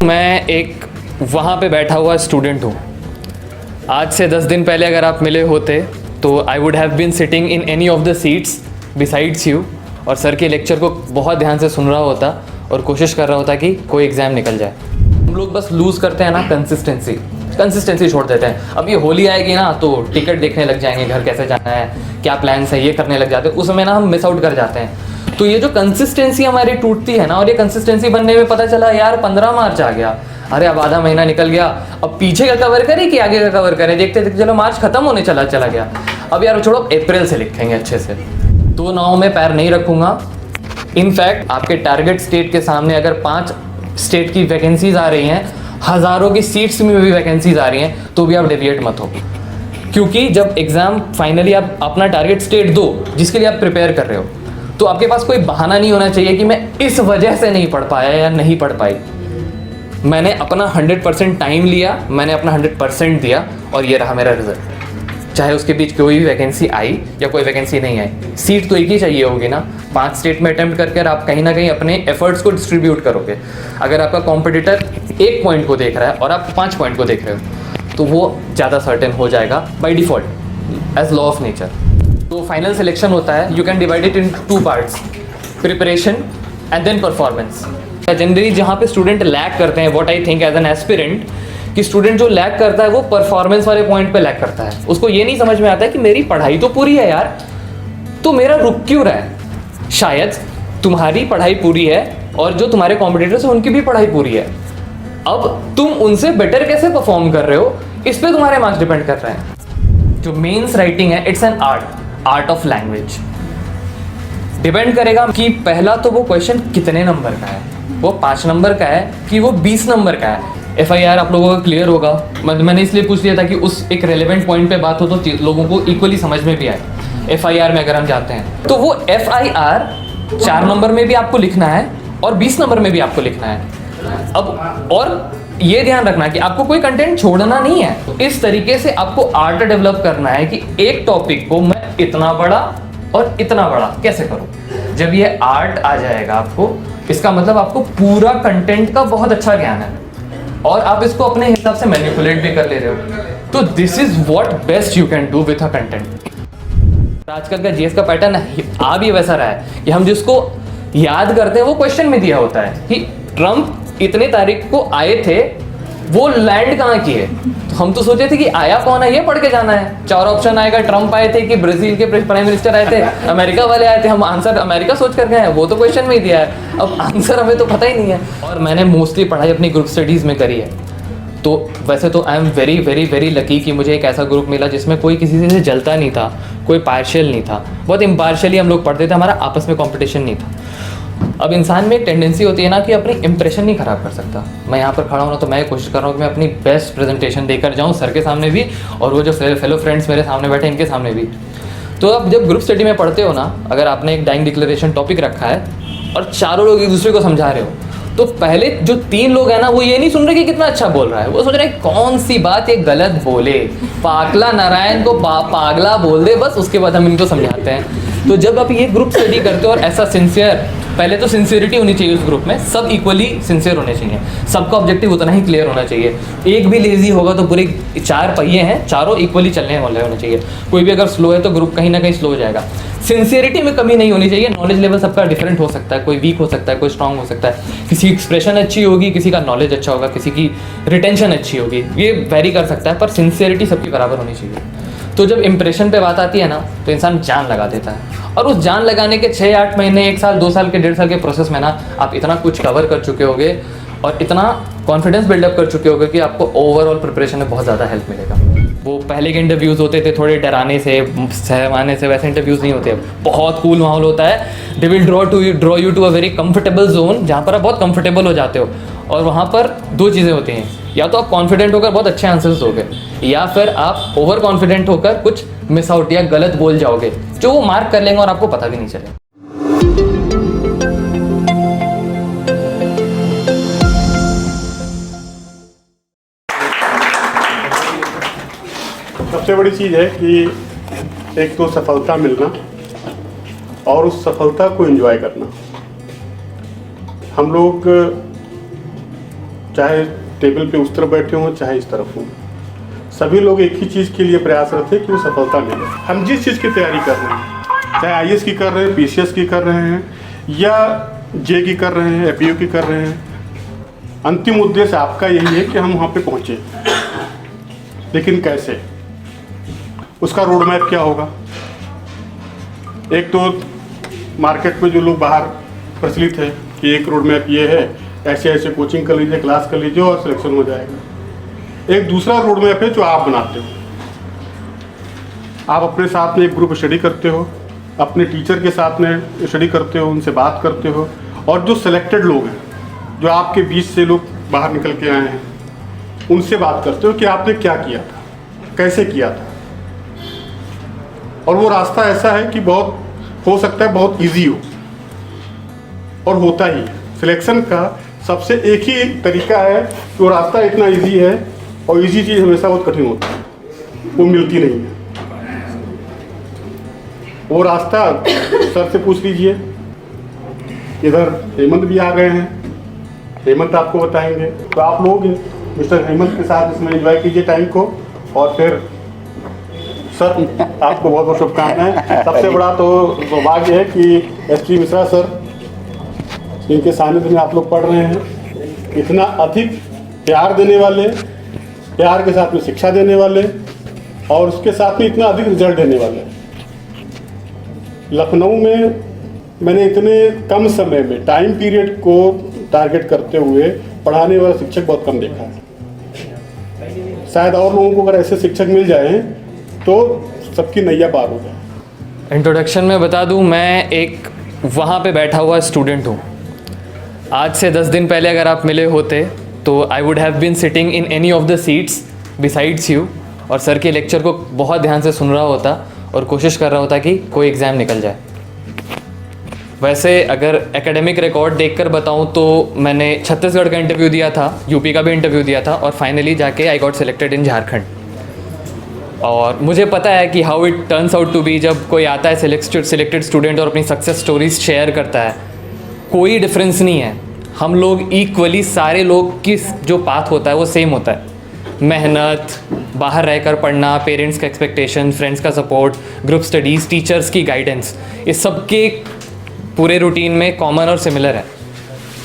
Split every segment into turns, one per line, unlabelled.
मैं एक वहाँ पे बैठा हुआ स्टूडेंट हूँ। आज से 10 दिन पहले अगर आप मिले होते तो I would have been sitting in any of the seats besides you और सर के लेक्चर को बहुत ध्यान से सुन रहा होता और कोशिश कर रहा होता कि कोई एग्ज़ाम निकल जाए। हम लोग बस लूज़ करते हैं ना कंसिस्टेंसी छोड़ देते हैं। अब ये होली आएगी ना तो टिकट देखने लग जाएंगे, घर कैसे जाना है, क्या प्लान्स है, ये करने लग जाते हैं। उस समय ना हम मिस आउट कर जाते हैं। तो ये जो कंसिस्टेंसी हमारी टूटती है ना, और ये कंसिस्टेंसी बनने में पता चला यार 15 मार्च आ गया, अरे अब आधा महीना निकल गया, अब पीछे का कवर करें कि आगे का कवर करें, देखते देखते चलो मार्च खत्म होने चला गया। अब यार छोड़ो, अप्रैल से लिखेंगे अच्छे से। 2 नाव में पैर नहीं रखूंगा। इनफैक्ट आपके टारगेट स्टेट के सामने अगर 5 स्टेट की वैकेंसीज आ रही हैं, हज़ारों की सीट्स में भी वैकेंसीज आ रही हैं, तो भी आप डेविएट मत हो। क्योंकि जब एग्ज़ाम फाइनली आप अपना टारगेट स्टेट दो जिसके लिए आप प्रिपेयर कर रहे हो, तो आपके पास कोई बहाना नहीं होना चाहिए कि मैं इस वजह से नहीं पढ़ पाया या नहीं पढ़ पाई। मैंने अपना 100% टाइम लिया, मैंने अपना 100% दिया और ये रहा मेरा रिजल्ट। चाहे उसके बीच कोई भी वैकेंसी आई या कोई वैकेंसी नहीं आई, सीट तो एक ही चाहिए होगी ना। 5 स्टेट में अटेम्प्ट करके आप कहीं ना कहीं अपने एफर्ट्स को डिस्ट्रीब्यूट करोगे। अगर आपका कॉम्पिटिटर 1 पॉइंट को देख रहा है और आप 5 पॉइंट को देख रहे हो, तो वो ज़्यादा सर्टेन हो जाएगा by default as law of nature. तो फाइनल सिलेक्शन होता है, you can divide it in 2 parts, preparation and then performance. Generally जहाँ पे स्टूडेंट लैग करते हैं, what I think as an aspirant, कि स्टूडेंट जो लैग करता है वो परफॉर्मेंस वाले पॉइंट पे लैग करता है। उसको ये नहीं समझ में आता है कि मेरी पढ़ाई तो पूरी है यार, तो मेरा रुक क्यों रहा है। शायद तुम्हारी पढ़ाई पूरी है और जो तुम्हारे कॉम्पिटिटर्स हैं उनकी भी पढ़ाई पूरी है। अब तुम उनसे बेटर कैसे परफॉर्म कर रहे हो, इस पे तुम्हारे मार्क्स डिपेंड कर रहे हैं। जो मेंस राइटिंग है, it's an art of language. Depend करेगा कि पहला तो वो क्वेश्चन कितने नंबर का है, वो 5 नंबर का है कि वो 20 नंबर का है। FIR आप लोगों का क्लियर होगा, मैंने इसलिए पूछ लिया था कि उस एक रेलेवेंट पॉइंट पे बात हो तो लोगों को इक्वली समझ में भी आए। FIR में अगर हम जाते हैं तो वो FIR 4 नंबर में भी आपको लिखना है और 20 नंबर में भी आपको लिखना है। अब और ये ध्यान रखना कि आपको कोई कंटेंट छोड़ना नहीं है। तो इस तरीके से आपको आर्ट डेवलप करना है कि एक टॉपिक को मैं इतना बड़ा और इतना बड़ा कैसे करूं। जब ये आर्ट आ जाएगा आपको, इसका मतलब आपको पूरा कंटेंट का बहुत अच्छा ज्ञान है और आप इसको अपने हिसाब से मैनिपुलेट भी कर ले रहे हो। तो this is what best you can do with a content. आजकल का जीएस का पैटर्न आ भी वैसा रहा है कि हम जिसको याद करते हैं वो क्वेश्चन में दिया होता है कि ट्रम्प इतने तारीख को आए थे, वो लैंड कहाँ किए। तो हम तो सोचे थे कि आया कौन है ये पढ़ के जाना है। 4 ऑप्शन आएगा, ट्रम्प आए थे कि ब्राजील के प्राइम मिनिस्टर आए थे, अमेरिका वाले आए थे। हम आंसर अमेरिका सोच कर गए हैं, वो तो क्वेश्चन में ही दिया है, अब आंसर हमें तो पता ही नहीं है। और मैंने मोस्टली पढ़ाई अपनी ग्रुप स्टडीज़ में करी है। तो वैसे तो I am very very very lucky कि मुझे एक ऐसा ग्रुप मिला जिसमें कोई किसी से जलता नहीं था, कोई पार्शियल नहीं था, बहुत इम्पार्शियली हम लोग पढ़ते थे, हमारा आपस में कॉम्पिटिशन नहीं था। अब इंसान में एक टेंडेंसी होती है ना कि अपनी इंप्रेशन नहीं ख़राब कर सकता। मैं यहाँ पर खड़ा हूँ ना, तो मैं कोशिश कर रहा हूँ कि मैं अपनी बेस्ट प्रेजेंटेशन देकर जाऊँ सर के सामने भी और वो जो फेलो फ्रेंड्स मेरे सामने बैठे इनके सामने भी। तो अब जब ग्रुप स्टडी में पढ़ते हो ना, अगर आपने एक डाइंग डिक्लेरेशन टॉपिक रखा है और चारों लोग एक दूसरे को समझा रहे हो, तो पहले जो 3 लोग हैं ना, वो ये नहीं सुन रहे कि कितना अच्छा बोल रहा है, वो सोच रहे हैं कौन सी बात ये गलत बोले, पागला नारायण को पागला बोल दे, बस उसके बाद हम इनको समझाते हैं। तो जब आप ये ग्रुप स्टडी करते हो और ऐसा सिंसियर, पहले तो सिंसियरिटी होनी चाहिए उस ग्रुप में, सब इक्वली सिंसियर होने चाहिए, सबका ऑब्जेक्टिव उतना ही क्लियर होना चाहिए। एक भी लेजी होगा तो पूरे 4 पहिए हैं, चारों इक्वली चलने वाले होने चाहिए। कोई भी अगर स्लो है तो ग्रुप कहीं ना कहीं स्लो हो जाएगा। सिंसियरिटी में कमी नहीं होनी चाहिए। नॉलेज लेवल सबका डिफरेंट हो सकता है, कोई वीक हो सकता है, कोई स्ट्रांग हो सकता है, किसी की एक्सप्रेशन अच्छी होगी, किसी का नॉलेज अच्छा होगा, किसी की रिटेंशन अच्छी होगी, ये वेरी कर सकता है, पर सिंसियरिटी सबकी बराबर होनी चाहिए। तो जब इंप्रेशन पे बात आती है ना, तो इंसान जान लगा देता है और उस जान लगाने के 6-8 महीने, 1 साल, 2 साल के 1.5 साल के प्रोसेस में ना, आप इतना कुछ कवर कर चुके होगे और इतना कॉन्फिडेंस बिल्डअप कर चुके होगे कि आपको ओवरऑल प्रिपरेशन में बहुत ज़्यादा हेल्प मिलेगा। वो पहले के इंटरव्यूज़ होते थे थोड़े डराने से, सहमाने से, वैसे इंटरव्यूज़ नहीं होते। अब बहुत कूल माहौल होता है। They will draw you to a very comfortable zone, जहाँ पर आप बहुत कंफर्टेबल हो जाते हो। और वहाँ पर 2 चीज़ें होती हैं, या तो आप कॉन्फिडेंट होकर बहुत अच्छे आंसर्स दोगे, या फिर आप ओवर कॉन्फिडेंट होकर कुछ मिस आउट या गलत बोल जाओगे, जो वो मार्क कर लेंगे और आपको पता भी नहीं चलेगा।
सबसे बड़ी चीज़ है कि एक तो सफलता मिलना और उस सफलता को एंजॉय करना। हम लोग चाहे टेबल पे उस तरफ बैठे हों चाहे इस तरफ हों, सभी लोग एक ही चीज़ के लिए प्रयासरत हैं कि वो सफलता मिले। हम जिस चीज़ की तैयारी कर रहे हैं, चाहे आईएएस की कर रहे हैं, पीसीएस की कर रहे हैं या जे की कर रहे हैं, एपीओ की कर रहे हैं, अंतिम उद्देश्य आपका यही है कि हम वहाँ पे पहुँचे। लेकिन कैसे, उसका रोड मैप क्या होगा? एक तो मार्केट में जो लोग बाहर प्रचलित है कि एक रोड मैप ये है, ऐसे ऐसे कोचिंग कर लीजिए, क्लास कर लीजिए और सिलेक्शन हो जाएगा। एक दूसरा रोड मैप है जो आप बनाते हो। आप अपने साथ में एक ग्रुप स्टडी करते हो, अपने टीचर के साथ में स्टडी करते हो, उनसे बात करते हो, और जो सिलेक्टेड लोग हैं, जो आपके बीच से लोग बाहर निकल के आए हैं, उनसे बात करते हो कि आपने क्या किया था, कैसे किया था। और वो रास्ता ऐसा है कि बहुत हो सकता है बहुत इजी हो, और होता ही सिलेक्शन का सबसे एक ही तरीका है कि वो रास्ता इतना इजी है, और इजी चीज़ हमेशा बहुत कठिन होती है, वो मिलती नहीं है। वो रास्ता सर से पूछ लीजिए। इधर हेमंत भी आ गए हैं, हेमंत आपको बताएंगे। तो आप लोग मिस्टर हेमंत के साथ इसमें एंजॉय कीजिए टाइम को, और फिर सर आपको बहुत बहुत शुभकामनाएं। सबसे बड़ा तो सौभाग्य है कि एस.टी. मिश्रा सर, इनके सानिध्य में आप लोग पढ़ रहे हैं। इतना अधिक प्यार देने वाले, प्यार के साथ में शिक्षा देने वाले, और उसके साथ में इतना अधिक रिजल्ट देने वाले। लखनऊ में मैंने इतने कम समय में टाइम पीरियड को टारगेट करते हुए पढ़ाने वाला शिक्षक बहुत कम देखा है। शायद और लोगों को अगर ऐसे शिक्षक मिल जाएं तो सबकी नैया पार हो जाए।
इंट्रोडक्शन में बता दूं, मैं एक वहाँ पे बैठा हुआ स्टूडेंट हूँ। आज से 10 दिन पहले अगर आप मिले होते तो I would have been sitting in any of the seats besides you, और सर के लेक्चर को बहुत ध्यान से सुन रहा होता और कोशिश कर रहा होता कि कोई एग्ज़ाम निकल जाए। वैसे अगर एकेडमिक रिकॉर्ड देखकर बताऊं तो मैंने छत्तीसगढ़ का इंटरव्यू दिया था, यूपी का भी इंटरव्यू दिया था, और फाइनली जाके I got selected in Jharkhand. और मुझे पता है कि how it turns out to be, जब कोई आता है सिलेक्टेड स्टूडेंट और अपनी सक्सेस स्टोरीज शेयर करता है, कोई डिफरेंस नहीं है। हम लोग इक्वली, सारे लोग की जो पाथ होता है वो सेम होता है। मेहनत, बाहर रहकर पढ़ना, पेरेंट्स का एक्सपेक्टेशन, फ्रेंड्स का सपोर्ट, ग्रुप स्टडीज़, टीचर्स की गाइडेंस, इस सब के पूरे रूटीन में कॉमन और सिमिलर है।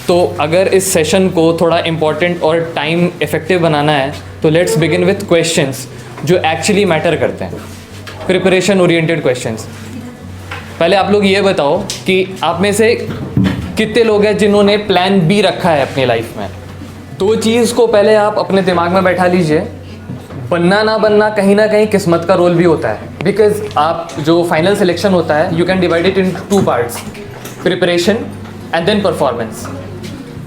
तो अगर इस सेशन को थोड़ा इम्पॉर्टेंट और टाइम इफेक्टिव बनाना है तो लेट्स बिगिन विथ क्वेश्चंस जो एक्चुअली मैटर करते हैं, प्रिपरेशन ओरिएंटेड क्वेश्चंस। पहले आप लोग ये बताओ कि आप में से कितने लोग हैं जिन्होंने प्लान बी रखा है अपनी लाइफ में। दो चीज़ को पहले आप अपने दिमाग में बैठा लीजिए। बनना ना बनना कहीं ना कहीं किस्मत का रोल भी होता है, बिकॉज आप जो फाइनल सिलेक्शन होता है you can divide it in 2 parts, preparation and then performance.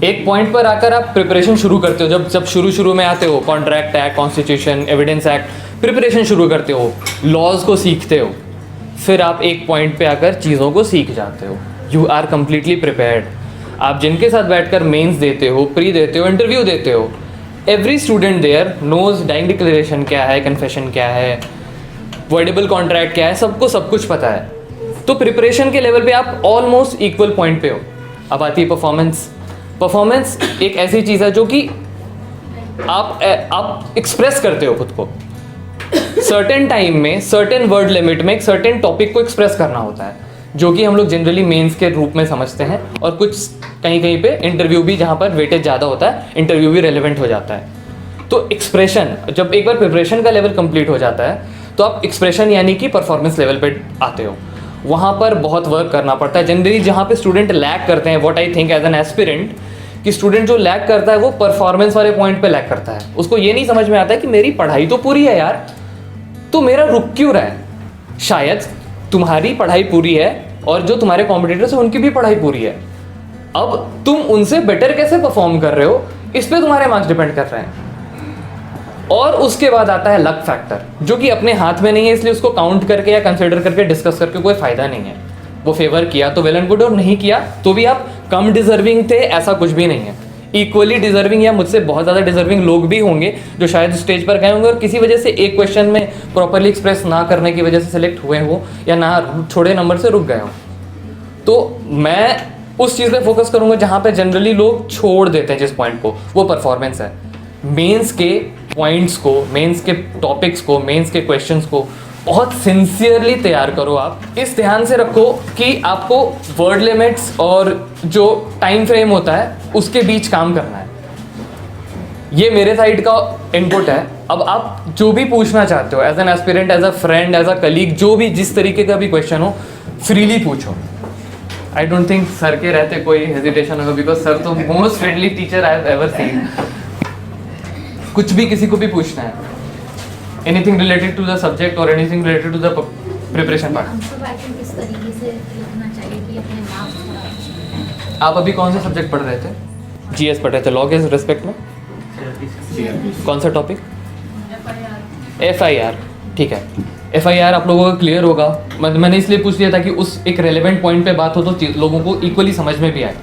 एक पॉइंट पर आकर आप प्रिपरेशन शुरू करते हो, जब शुरू में आते हो, contract act, constitution, evidence act, preparation शुरू करते हो, लॉज को सीखते हो, फिर आप एक पॉइंट पे आकर चीज़ों को सीख जाते हो। You are completely prepared. आप जिनके साथ बैठकर मेंस देते हो, प्री देते हो, इंटरव्यू देते हो, every student there knows dying declaration क्या है, कन्फेशन क्या है, वर्डेबल कॉन्ट्रैक्ट क्या है, सबको सब कुछ पता है। तो प्रिपरेशन के लेवल पे आप ऑलमोस्ट इक्वल पॉइंट पे हो। अब आती है परफॉर्मेंस। परफॉर्मेंस एक ऐसी चीज़ है जो कि आप एक्सप्रेस करते हो खुद को सर्टेन टाइम में, सर्टेन वर्ड लिमिट में, एक सर्टेन टॉपिक को एक्सप्रेस करना होता है, जो कि हम लोग जनरली मेंस के रूप में समझते हैं, और कुछ कहीं पे इंटरव्यू भी, जहाँ पर वेटेज ज़्यादा होता है, इंटरव्यू भी रेलेवेंट हो जाता है। तो एक्सप्रेशन, जब एक बार प्रिपरेशन का लेवल कंप्लीट हो जाता है तो आप एक्सप्रेशन यानी कि परफॉर्मेंस लेवल पे आते हो। वहाँ पर बहुत वर्क करना पड़ता है। जनरली जहाँ पे स्टूडेंट लैग करते हैं, what I think as an aspirant, कि स्टूडेंट जो लैग करता है वो परफॉर्मेंस वाले पॉइंट पे लैग करता है। उसको ये नहीं समझ में आता है कि मेरी पढ़ाई तो पूरी है यार, तो मेरा रुक क्यों रहा है। शायद तुम्हारी पढ़ाई पूरी है और जो तुम्हारे कॉम्पिटिटर्स हैं उनकी भी पढ़ाई पूरी है, अब तुम उनसे बेटर कैसे परफॉर्म कर रहे हो, इस पे तुम्हारे मार्क्स डिपेंड कर रहे हैं। और उसके बाद आता है लक फैक्टर, जो कि अपने हाथ में नहीं है, इसलिए उसको काउंट करके या कंसिडर करके डिस्कस करके कोई फायदा नहीं है। वो फेवर किया तो वेल एंड गुड, और नहीं किया तो भी आप कम डिजर्विंग थे, ऐसा कुछ भी नहीं है। इक्वली डिजर्विंग या मुझसे बहुत ज़्यादा डिजर्विंग लोग भी होंगे जो शायद स्टेज पर गए होंगे और किसी वजह से एक क्वेश्चन में प्रॉपरली एक्सप्रेस ना करने की वजह से सिलेक्ट हुए हो या ना थोड़े नंबर से रुक गए हो। तो मैं उस चीज़ पे फोकस करूँगा जहाँ पे जनरली लोग छोड़ देते हैं जिस पॉइंट को, वो परफॉर्मेंस है। मेंस के पॉइंट्स को, मेंस के टॉपिक्स को, मेंस के क्वेश्चंस को बहुत सिंसियरली तैयार करो। आप इस ध्यान से रखो कि आपको वर्ड लिमिट्स और जो टाइम फ्रेम होता है उसके बीच काम करना है। ये मेरे साइड का इनपुट है। अब आप जो भी पूछना चाहते हो, as an aspirant, as a friend, as a colleague, जो भी जिस तरीके का भी क्वेश्चन हो, फ्रीली पूछो। आई डोंट थिंक सर के रहते कोई हेजिटेशन होगा, बिकॉज सर तो most friendly teacher I have ever seen. कुछ भी किसी को भी पूछना है, anything related to the subject और anything related to the preparation part.
किस तरीके से लिखना चाहिए कि अपने मार्क्स।
आप अभी कौन सा सब्जेक्ट पढ़ रहे थे? जीएस पढ़ रहे थे, लॉ के रिस्पेक्ट में कौन सा टॉपिक? FIR। ठीक है, FIR आप लोगों को क्लियर होगा। मैंने इसलिए पूछ लिया था कि उस एक रेलेवेंट पॉइंट पे बात हो तो लोगों को इक्वली समझ में भी आए।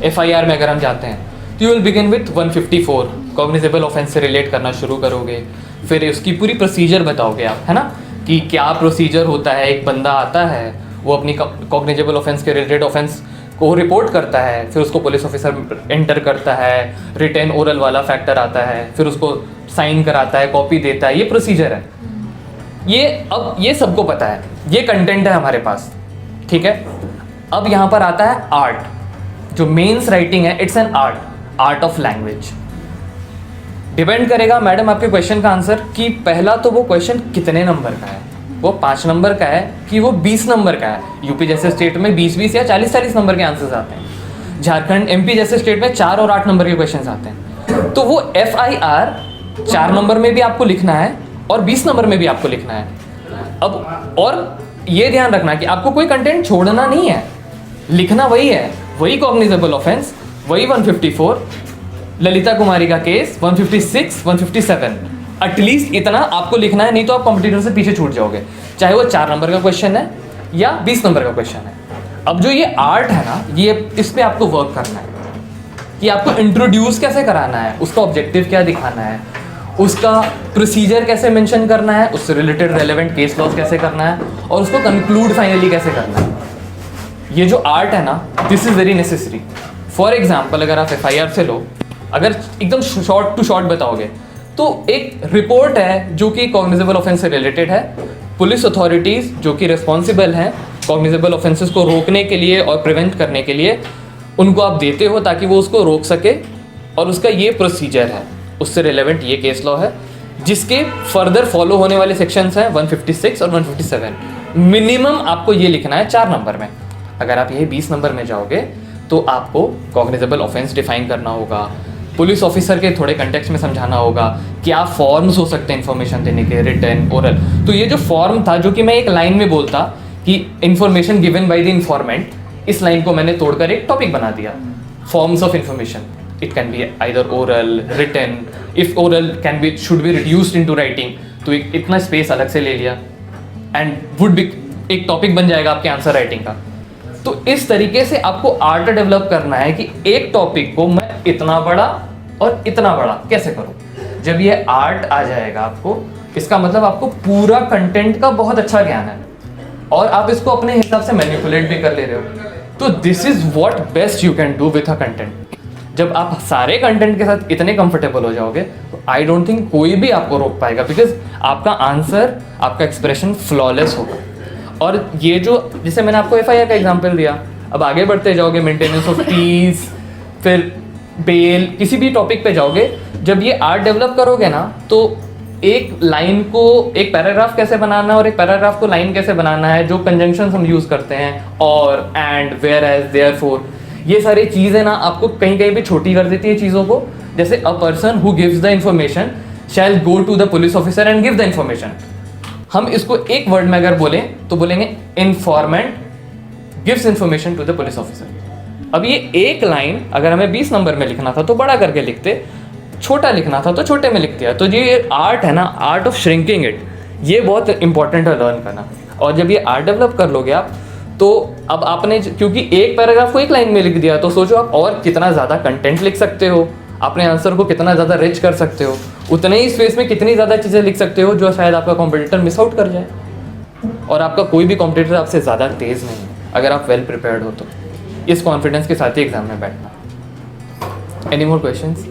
FIR में अगर हम जाते हैं तो you will begin with 154, cognizable offence से रिलेट करना शुरू करोगे। फिर उसकी पूरी प्रोसीजर बताओगे आप, है ना, कि क्या प्रोसीजर होता है। एक बंदा आता है, वो अपनी कॉग्निजेबल ऑफेंस के रिलेटेड ऑफेंस को रिपोर्ट करता है, फिर उसको पुलिस ऑफिसर एंटर करता है, रिटन ओरल वाला फैक्टर आता है, फिर उसको साइन कराता है, कॉपी देता है। ये प्रोसीजर है। ये सबको पता है, ये कंटेंट है हमारे पास, ठीक है। अब यहाँ पर आता है आर्ट। जो मेंस राइटिंग है, it's an art of language. Depend करेगा मैडम आपके क्वेश्चन का आंसर कि पहला तो वो क्वेश्चन कितने नंबर का है, वो 5 नंबर का है कि वो 20 नंबर का है। यूपी जैसे स्टेट में 20-20 या 40-40 नंबर के आंसर्स आते हैं। झारखंड, MP जैसे स्टेट में 4 और 8 नंबर के क्वेश्चंस आते हैं। तो वो FIR 4 नंबर में भी आपको लिखना है और 20 नंबर में भी आपको लिखना है। अब और ये ध्यान रखना कि आपको कोई कंटेंट छोड़ना नहीं है, लिखना वही है, वही कॉग्निजेबल ऑफेंस, वही 154, ललिता कुमारी का केस 156, 157। एटलीस्ट इतना आपको लिखना है, नहीं तो आप कॉम्पिटिटर से पीछे छूट जाओगे, चाहे वो 4 नंबर का क्वेश्चन है या 20 नंबर का क्वेश्चन है। अब जो ये आर्ट है ना, ये इस पे आपको वर्क करना है कि आपको इंट्रोड्यूस कैसे कराना है, उसका ऑब्जेक्टिव क्या दिखाना है, उसका प्रोसीजर कैसे मेंशन करना है, उससे रिलेटेड रेलेवेंट केस लॉज कैसे करना है, और उसको कंक्लूड फाइनली कैसे करना है। ये जो आर्ट है ना, this is very necessary. For example, अगर आप FIR से लो, अगर एकदम शॉर्ट टू शॉर्ट बताओगे तो एक रिपोर्ट है जो कि कॉग्निजेबल ऑफेंस से रिलेटेड है। पुलिस अथॉरिटीज़ जो कि रिस्पॉन्सिबल हैं कॉग्निजेबल ऑफेंसेस को रोकने के लिए और प्रिवेंट करने के लिए, उनको आप देते हो ताकि वो उसको रोक सके, और उसका ये प्रोसीजर है, उससे रिलेवेंट ये केस लॉ है, जिसके फर्दर फॉलो होने वाले सेक्शंस हैं 156 और 157। मिनिमम आपको ये लिखना है 4 नंबर में। अगर आप यही 20 नंबर में जाओगे तो आपको कॉग्निजेबल ऑफेंस डिफाइन करना होगा, पुलिस ऑफिसर के थोड़े कंटेक्स्ट में समझाना होगा, क्या फॉर्म्स हो सकते हैं इन्फॉर्मेशन देने के, रिटन, ओरल। तो ये जो फॉर्म था, जो कि मैं एक लाइन में बोलता कि information given by the informant, इस लाइन को मैंने तोड़कर एक टॉपिक बना दिया, forms of information. It can be either oral, written, if oral can be should be reduced into writing, तो इतना स्पेस अलग से ले लिया, एंड वुड बी एक टॉपिक बन जाएगा आपके आंसर राइटिंग का। तो इस तरीके से आपको आर्ट डेवलप करना है कि एक टॉपिक को मैं इतना बड़ा और इतना बड़ा कैसे करूं। जब ये आर्ट आ जाएगा आपको, इसका मतलब आपको पूरा कंटेंट का बहुत अच्छा ज्ञान है और आप इसको अपने हिसाब से मैनिपुलेट भी कर ले रहे हो। तो this is what best you can do with a content. जब आप सारे कंटेंट के साथ इतने कंफर्टेबल हो जाओगे तो आई डोंट थिंक कोई भी आपको रोक पाएगा, बिकॉज आपका आंसर, आपका एक्सप्रेशन फ्लॉलेस होगा। और ये जो, जैसे मैंने आपको FIR का एग्जांपल दिया, अब आगे बढ़ते जाओगे, मेंटेनेंस ऑफ पीस, फिर बेल, किसी भी टॉपिक पे जाओगे, जब ये आर्ट डेवलप करोगे ना, तो एक लाइन को, एक पैराग्राफ कैसे बनाना है और एक पैराग्राफ को लाइन कैसे बनाना है, जो कंजंक्शंस हम यूज करते हैं, और, एंड, वेयर एज, देयरफॉर, ये सारी चीज़ें ना आपको कहीं कहीं भी छोटी कर देती है चीज़ों को। जैसे a person who gives the information shall go to the police officer and give the information. हम इसको एक वर्ड में अगर बोलें तो बोलेंगे informant gives information to the police officer. अब ये एक लाइन अगर हमें 20 नंबर में लिखना था तो बड़ा करके लिखते, छोटा लिखना था तो छोटे में लिख दिया। तो ये आर्ट है ना, आर्ट ऑफ श्रिंकिंग इट, ये बहुत इंपॉर्टेंट है लर्न करना। और जब ये आर्ट डेवलप कर लोगे आप, तो अब आपने, क्योंकि एक पैराग्राफ को एक लाइन में लिख दिया, तो सोचो आप और कितना ज़्यादा कंटेंट लिख सकते हो, अपने आंसर को कितना ज़्यादा रिच कर सकते हो, उतने ही स्पेस में कितनी ज़्यादा चीज़ें लिख सकते हो जो शायद आपका कॉम्पिटिटर मिस आउट कर जाए। और आपका कोई भी कॉम्पिटिटर आपसे ज़्यादा तेज़ नहीं है अगर आप वेल प्रिपेयर्ड हो तो। इस कॉन्फिडेंस के साथ ही एग्ज़ाम में बैठना। Any more questions?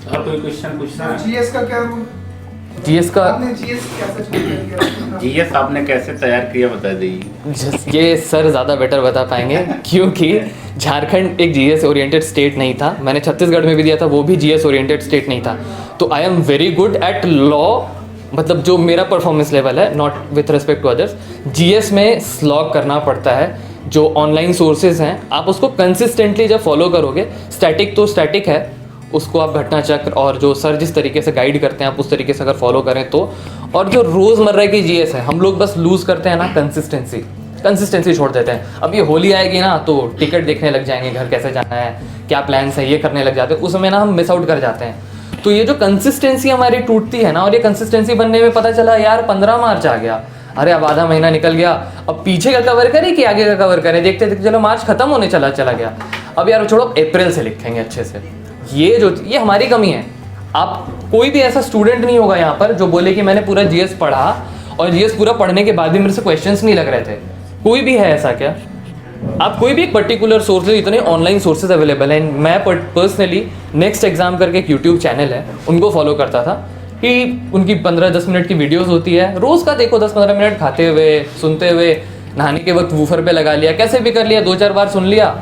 और कोई क्वेश्चन पूछना है?
जीएस का क्या रूल?
जीएस का
आपने जीएस कैसे किया?
जीएस आपने कैसे तैयार किया बता दीजिए।
ये सर ज़्यादा बेटर बता पाएंगे क्योंकि झारखंड एक जीएस ओरिएंटेड स्टेट नहीं था। मैंने छत्तीसगढ़ में भी दिया था, वो भी जीएस ओरिएंटेड स्टेट नहीं था। तो I am very good at law, मतलब जो मेरा परफॉर्मेंस लेवल है, not with respect to others. GS में स्लॉग करना पड़ता है, जो ऑनलाइन सोर्सेज हैं आप उसको कंसिस्टेंटली जब फॉलो करोगे, स्टैटिक तो स्टैटिक है, उसको आप घटना चक्र और जो सर जिस तरीके से गाइड करते हैं आप उस तरीके से अगर फॉलो करें तो। और जो रोज़मर्रा की जीएस है हम लोग बस लूज़ करते हैं ना कंसिस्टेंसी छोड़ देते हैं। अब ये होली आएगी ना तो टिकट देखने लग जाएंगे, घर कैसे जाना है, क्या प्लान्स है, ये करने लग जाते हैं, उसमें ना हम मिस आउट कर जाते हैं। तो ये जो कंसिस्टेंसी हमारी टूटती है ना, और ये कंसिस्टेंसी बनने में पता चला यार 15 मार्च आ गया, अरे अब आधा महीना निकल गया, अब पीछे का कवर करें कि आगे का कवर करें, देखते देखते चलो मार्च खत्म होने चला गया, अब यार छोड़ो अप्रैल से लिखेंगे अच्छे से। ये हमारी कमी है। आप कोई भी ऐसा स्टूडेंट नहीं होगा यहाँ पर जो बोले कि मैंने पूरा जीएस पढ़ा और जीएस पूरा पढ़ने के बाद भी मेरे से क्वेश्चंस नहीं लग रहे थे। कोई भी है ऐसा क्या? आप कोई भी एक पर्टिकुलर सोर्सेज, इतने ऑनलाइन सोर्सेज अवेलेबल हैं। मैं पर्सनली नेक्स्ट एग्जाम करके एक यूट्यूब चैनल है, उनको फॉलो करता था कि उनकी 15-10 मिनट की वीडियोस होती है, रोज़ का देखो 10-15 मिनट, खाते हुए सुनते हुए, नहाने के वक्त वूफर पे लगा लिया, कैसे भी कर लिया, 2-4 बार सुन लिया,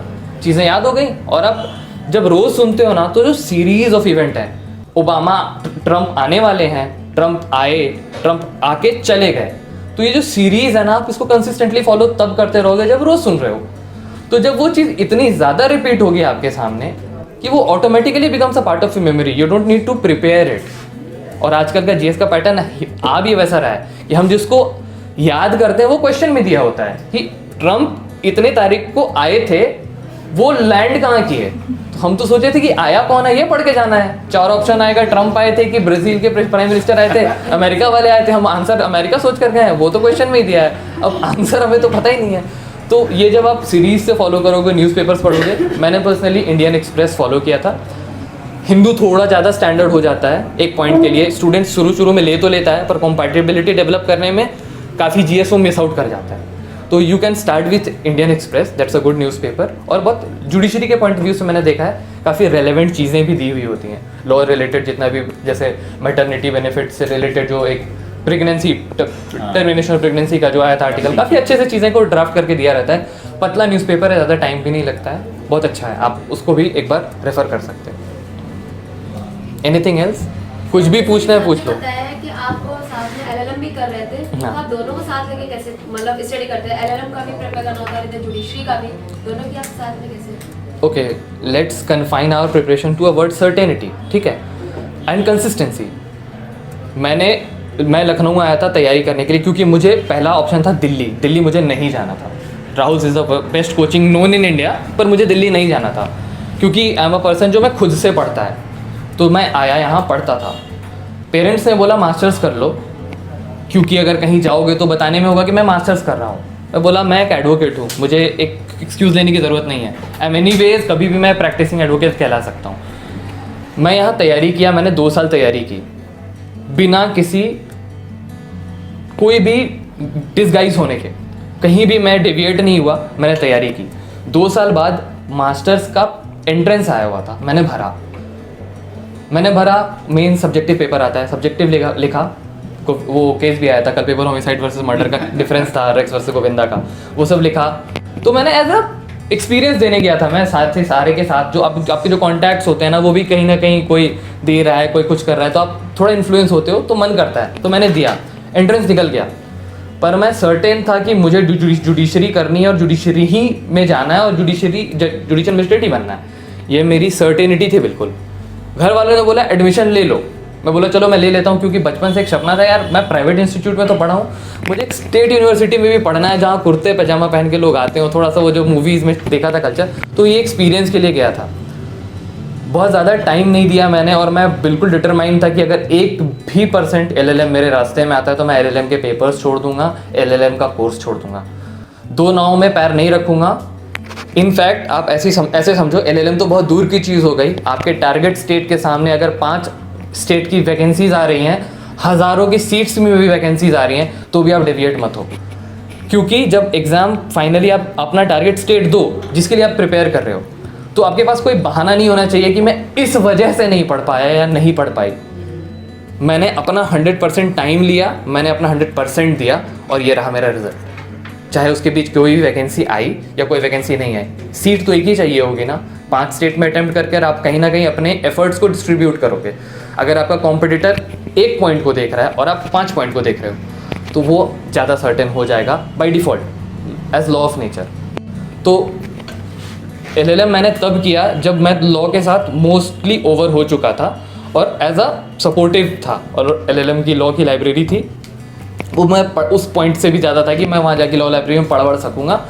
चीज़ें याद हो गई। और अब जब रोज़ सुनते हो ना तो जो सीरीज ऑफ इवेंट है, ओबामा ट्रम्प आने वाले हैं, ट्रम्प आए, ट्रम्प आके चले गए, तो ये जो सीरीज है ना आप इसको कंसिस्टेंटली फॉलो तब करते रहोगे जब रोज़ सुन रहे हो। तो जब वो चीज़ इतनी ज़्यादा रिपीट होगी आपके सामने कि वो automatically becomes a part of your memory, you don't need to prepare it. और आजकल का जीएस का पैटर्न आ भी वैसा रहा है कि हम जिसको याद करते हैं वो क्वेश्चन में दिया होता है कि ट्रम्प इतने तारीख को आए थे, वो लैंड कहाँ किए। तो हम तो सोचे थे कि आया कौन है ये पढ़ के जाना है। 4 ऑप्शन आएगा, ट्रम्प आए थे कि ब्राजील के प्राइम मिनिस्टर आए थे, अमेरिका वाले आए थे, हम आंसर अमेरिका सोच कर गए हैं, वो तो क्वेश्चन में ही दिया है, अब आंसर हमें तो पता ही नहीं है। तो ये जब आप सीरीज से फॉलो करोगे, न्यूज़पेपर्स पढ़ोगे, मैंने पर्सनली इंडियन एक्सप्रेस फॉलो किया था। हिंदू थोड़ा ज़्यादा स्टैंडर्ड हो जाता है एक पॉइंट के लिए, स्टूडेंट शुरू में ले तो लेता है पर कॉम्पैटिबिलिटी डेवलप करने में काफ़ी जीएस वो मिस आउट कर जाता है। तो you can start with Indian express, that's a good newspaper. और बहुत जुडिशरी के पॉइंट ऑफ व्यू से मैंने देखा है काफ़ी रेलेवेंट चीज़ें भी दी हुई होती हैं, लॉ रिलेटेड जितना भी, जैसे मैटरनिटी बेनिफिट से रिलेटेड जो एक प्रेगनेंसी टर्मिनेशन ऑफ प्रेगनेंसी का जो आया था आर्टिकल, काफ़ी अच्छे से चीज़ें को ड्राफ्ट करके दिया रहता है। पतला न्यूज़पेपर है, ज़्यादा टाइम भी नहीं लगता है, बहुत अच्छा है, आप उसको भी एक बार रेफर कर सकते हैं। Anything else? कुछ भी पूछना है पूछ लो।
बताया है कि आप साथ में एलएलएम भी कर रहे थे, तो
हाँ।
आप दोनों को साथ लेके कैसे मतलब स्टडी करते हैं? एलएलएम का भी प्रिपेयर करना होता है, जुडिशरी का भी, दोनों की आप साथ में कैसे?
Okay, let's confine our preparation to a word certainty, ठीक है, एंड कंसिस्टेंसी। मैं लखनऊ आया था तैयारी करने के लिए क्योंकि मुझे पहला ऑप्शन था दिल्ली मुझे नहीं जाना था। Rahul is the best coaching known in India, पर मुझे दिल्ली नहीं जाना था क्योंकि आई एम अ पर्सन जो मैं खुद से पढ़ता है। तो मैं आया यहाँ पढ़ता था, पेरेंट्स ने बोला मास्टर्स कर लो क्योंकि अगर कहीं जाओगे तो बताने में होगा कि मैं मास्टर्स कर रहा हूँ। मैं बोला मैं एक एडवोकेट हूँ, मुझे एक एक्सक्यूज़ देने की ज़रूरत नहीं है, आई एम एनीवेज कभी भी मैं प्रैक्टिसिंग एडवोकेट कहला सकता हूँ। मैं यहाँ तैयारी किया, मैंने 2 साल तैयारी की बिना किसी कोई भी डिसगाइज होने के, कहीं भी मैं डेविएट नहीं हुआ, मैंने तैयारी की। 2 साल बाद मास्टर्स का एंट्रेंस आया हुआ था, मैंने भरा, मेन सब्जेक्टिव पेपर आता है, सब्जेक्टिव लिखा, वो केस भी आया था कल, पेपर होमिसाइड वर्सेस मर्डर का डिफरेंस था, रेक्स वर्सेस गोविंदा का, वो सब लिखा। तो मैंने एज अ एक्सपीरियंस देने गया था, मैं साथ से सारे के साथ जो आपके जो कॉन्टैक्ट्स होते हैं ना, वो भी कहीं ना कहीं कोई दे रहा है, कोई कुछ कर रहा है, तो आप थोड़ा इन्फ्लुएंस होते हो तो मन करता है, तो मैंने दिया, एंट्रेंस निकल गया। पर मैं सर्टेन था कि मुझे जुडिशरी करनी है और जुडिशरी ही में जाना है और जुडिशियल मजिस्ट्रेट ही बनना है, ये मेरी सर्टेनिटी थी बिल्कुल। घर वालों ने बोला एडमिशन ले लो, मैं बोला चलो मैं ले लेता हूँ क्योंकि बचपन से एक सपना था यार, मैं प्राइवेट इंस्टीट्यूट में तो पढ़ा हूँ, मुझे एक स्टेट यूनिवर्सिटी में भी पढ़ना है जहाँ कुर्ते पैजामा पहन के लोग आते हो, थोड़ा सा वो जो मूवीज़ में देखा था कल्चर, तो ये एक्सपीरियंस के लिए गया था। बहुत ज़्यादा टाइम नहीं दिया मैंने और मैं बिल्कुल डिटरमाइंड था कि अगर 1% LLM मेरे रास्ते में आता है तो मैं LLM के पेपर्स छोड़ दूंगा, LLM का कोर्स छोड़ दूंगा, 2 नाव में पैर नहीं रखूंगा। इनफैक्ट आप ऐसे समझो, LLM तो बहुत दूर की चीज़ हो गई, आपके टारगेट स्टेट के सामने अगर 5 स्टेट की वैकेंसीज आ रही हैं, हज़ारों की सीट्स में भी वैकेंसीज आ रही हैं, तो भी आप डेविएट मत हो, क्योंकि जब एग्ज़ाम फाइनली आप अपना टारगेट स्टेट दो जिसके लिए आप प्रिपेयर कर रहे हो, तो आपके पास कोई बहाना नहीं होना चाहिए कि मैं इस वजह से नहीं पढ़ पाया या नहीं पढ़ पाई। मैंने अपना 100% टाइम लिया, मैंने अपना 100% दिया और ये रहा मेरा रिजल्ट। चाहे उसके बीच कोई भी वैकेंसी आई या कोई वैकेंसी नहीं आई, सीट तो एक ही चाहिए होगी ना। 5 स्टेट में अटैम्प्ट करके आप कहीं ना कहीं अपने एफर्ट्स को डिस्ट्रीब्यूट करोगे। अगर आपका कॉम्पिटिटर 1 पॉइंट को देख रहा है और आप 5 पॉइंट को देख रहे हो तो वो ज़्यादा सर्टेन हो जाएगा by default as law of nature. तो LLM मैंने तब किया जब मैं लॉ के साथ मोस्टली ओवर हो चुका था और एज अ सपोर्टिव था, और LLM की लॉ की लाइब्रेरी थी वो मैं उस पॉइंट से भी ज़्यादा था कि मैं वहाँ जाके लॉ लाइब्रेरी में पढ़ सकूँगा।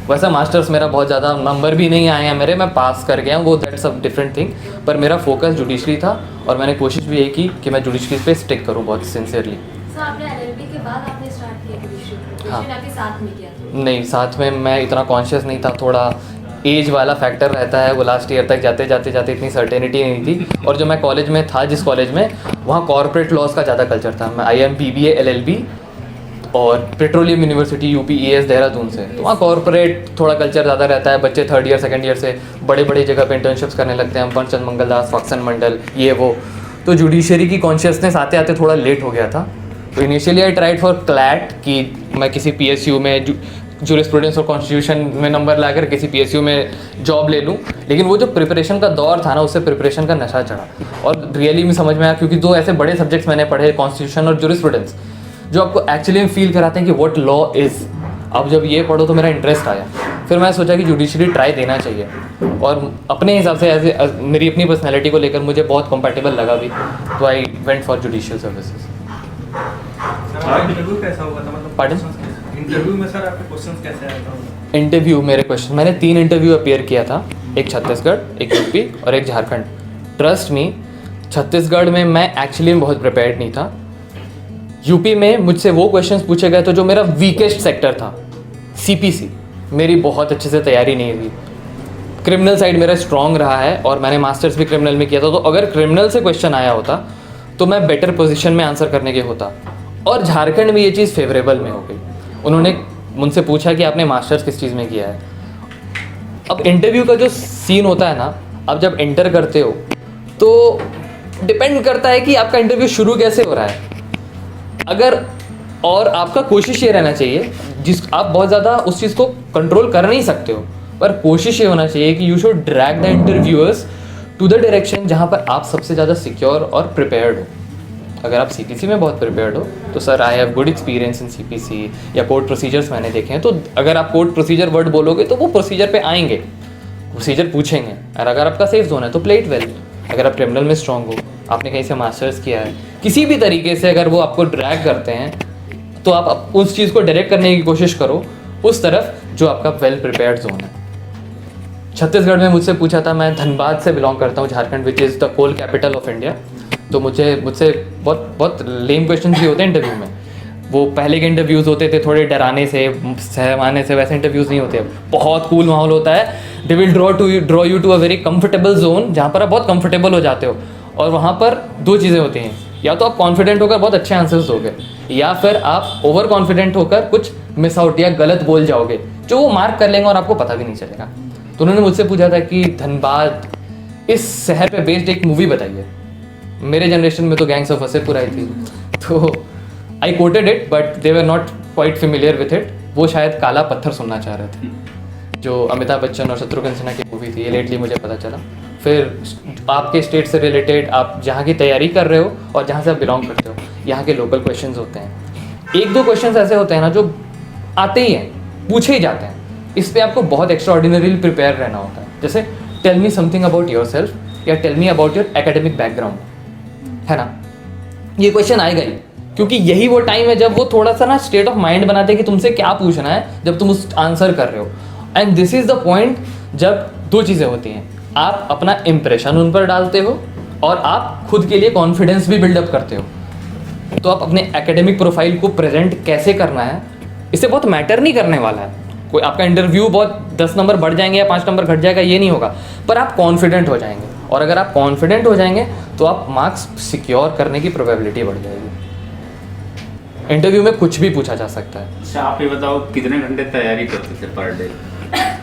वैसे मास्टर्स मेरा बहुत ज़्यादा नंबर भी नहीं आए हैं मेरे, मैं पास कर गया हूँ, वो दैट्स अ डिफरेंट थिंग। पर मेरा फोकस जुडिशरी था और मैंने कोशिश भी यही की कि मैं जुडिशरी पे स्टिक करूँ बहुत सिंसियरली।
सर आपने LLB के बाद आपने स्टार्ट किया जुडिशरी,
हाँ।
आपके साथ में किया था?
नहीं, साथ में मैं इतना कॉन्शियस नहीं था, थोड़ा एज वाला फैक्टर रहता है। वो लास्ट ईयर तक जाते जाते इतनी सर्टेनिटी नहीं थी। और जो मैं कॉलेज में था, जिस कॉलेज में, वहाँ कॉर्पोरेट लॉज का ज़्यादा कल्चर था। मैं IIM BBA LLB और पेट्रोलियम यूनिवर्सिटी UPES देहरादून से, तो वहाँ कॉर्पोरेट थोड़ा कल्चर ज़्यादा रहता है। बच्चे 3rd ईयर 2nd ईयर से बड़े बड़े जगह पे इंटर्नशिप्स करने लगते हैं, पंचचंद मंगलदास, फक्सन मंडल, ये वो। तो जुडिशरी की कॉन्शियसनेस आते आते थोड़ा लेट हो गया था। तो initially I tried for CLAT कि मैं किसी PSU में जूरिस्प्रूडेंस और कॉन्स्टिट्यूशन में नंबर लाकर किसी PSU में जॉब ले लूँ। लेकिन वो जो प्रिपरेशन का दौर था ना, उससे प्रिपरेशन का नशा चढ़ा और रियली में समझ में आया, क्योंकि 2 ऐसे बड़े सब्जेक्ट्स मैंने पढ़े, कॉन्स्टिट्यूशन और जूरिस्प्रूडेंस, जो आपको एक्चुअली में फील कराते हैं कि व्हाट लॉ इज़। अब जब ये पढ़ो तो मेरा इंटरेस्ट आया। फिर मैं सोचा कि जुडिशरी ट्राई देना चाहिए और अपने हिसाब से एज मेरी अपनी पर्सनैलिटी को लेकर मुझे बहुत कंपैटिबल लगा भी, तो I went for judicial services.
Interview कैसा हुआ था, मतलब
Pardon?
इंटरव्यू में सर आपके क्वेश्चंस कैसे आए थे?
इंटरव्यू, मेरे क्वेश्चन, मैंने 3 इंटरव्यू अपीयर किया था, एक छत्तीसगढ़, एक UP और एक झारखंड। ट्रस्ट मी, छत्तीसगढ़ में मैं एक्चुअली में बहुत प्रिपेयर्ड नहीं था। UP में मुझसे वो क्वेश्चंस पूछे गए तो जो मेरा वीकेस्ट सेक्टर था, CPC, मेरी बहुत अच्छे से तैयारी नहीं हुई। क्रिमिनल साइड मेरा स्ट्रॉन्ग रहा है और मैंने मास्टर्स भी क्रिमिनल में किया था, तो अगर क्रिमिनल से क्वेश्चन आया होता तो मैं बेटर पोजीशन में आंसर करने के होता। और झारखंड में ये चीज़ फेवरेबल में हो गई। उन्होंने मुझसे पूछा कि आपने मास्टर्स किस चीज़ में किया है। अब इंटरव्यू का जो सीन होता है ना, आप जब एंटर करते हो तो डिपेंड करता है कि आपका इंटरव्यू शुरू कैसे हो रहा है। अगर, और आपका कोशिश ये रहना चाहिए, आप बहुत ज़्यादा उस चीज़ को कंट्रोल कर नहीं सकते हो, पर कोशिश ये होना चाहिए कि you should drag the interviewers to the direction जहाँ पर आप सबसे ज़्यादा सिक्योर और प्रिपेयर्ड हो। अगर आप CPC में बहुत प्रिपेयर्ड हो तो sir I have good experience in CPC, या कोर्ट प्रोसीजर्स मैंने देखे हैं, तो अगर आप कोर्ट प्रोसीजर वर्ड बोलोगे तो वो प्रोसीजर पे आएंगे, प्रोसीजर पूछेंगे। और अगर आपका सेफ जोन है तो प्ले इट वेल। अगर आप क्रिमिनल में स्ट्रांग हो, आपने कहीं से मास्टर्स किया है, किसी भी तरीके से अगर वो आपको ड्रैग करते हैं तो आप उस चीज़ को डायरेक्ट करने की कोशिश करो उस तरफ जो आपका वेल प्रिपेयर्ड जोन है। छत्तीसगढ़ में मुझसे पूछा था, मैं धनबाद से बिलोंग करता हूँ, Jharkhand which is the coal capital of India. तो मुझसे बहुत लेम क्वेश्चन भी होते हैं इंटरव्यू में। वो पहले के इंटरव्यूज़ होते थे थोड़े डराने से, सहमाने से, वैसे इंटरव्यूज़ नहीं होते। बहुत कूल माहौल होता है। They will draw you to a very comfortable zone जहाँ पर आप बहुत कंफर्टेबल हो जाते हो। और वहाँ पर 2 चीज़ें होती हैं, या तो आप कॉन्फिडेंट होकर बहुत अच्छे आंसर्स दोगे, या फिर आप ओवर कॉन्फिडेंट होकर कुछ मिस आउट या गलत बोल जाओगे जो वो मार्क कर लेंगे और आपको पता भी नहीं चलेगा। तो उन्होंने मुझसे पूछा था कि धनबाद इस शहर पे बेस्ड एक मूवी बताइए। मेरे जनरेशन में तो गैंग्स ऑफ वासेपुर आई थी, तो I quoted it but they were not quite familiar with it. वो शायद काला पत्थर सुनना चाह रहे थे, जो अमिताभ बच्चन और शत्रुघ्न सिन्हा की मूवी थी। ये लेटली मुझे पता चला। फिर आपके स्टेट से रिलेटेड, आप जहाँ की तैयारी कर रहे हो और जहाँ से आप बिलोंग करते हो, यहाँ के लोकल क्वेश्चंस होते हैं। 1-2 क्वेश्चंस ऐसे होते हैं ना जो आते ही हैं, पूछे ही जाते हैं। इस पे आपको बहुत एक्स्ट्रा ऑर्डिनरी प्रिपेयर रहना होता है। जैसे tell me something about yourself या tell me about your academic background, है ना। ये क्वेश्चन आएगा ही, क्योंकि यही वो टाइम है जब वो थोड़ा सा ना स्टेट ऑफ माइंड बनाते हैं कि तुमसे क्या पूछना है जब तुम उस आंसर कर रहे हो। And this is the point जब 2 चीज़ें होती हैं, आप अपना इंप्रेशन उन पर डालते हो और आप खुद के लिए कॉन्फिडेंस भी बिल्डअप करते हो। तो आप अपने एकेडमिक प्रोफाइल को प्रेजेंट कैसे करना है, इससे बहुत मैटर नहीं करने वाला है। कोई आपका इंटरव्यू बहुत 10 नंबर बढ़ जाएंगे या 5 नंबर घट जाएगा, ये नहीं होगा, पर आप कॉन्फिडेंट हो जाएंगे। और अगर आप कॉन्फिडेंट हो जाएंगे तो आप मार्क्स सिक्योर करने की प्रोबेबिलिटी बढ़ जाएगी। इंटरव्यू में कुछ भी पूछा जा सकता है।
अच्छा आप ये बताओ कितने घंटे तैयारी करते थे पर डे,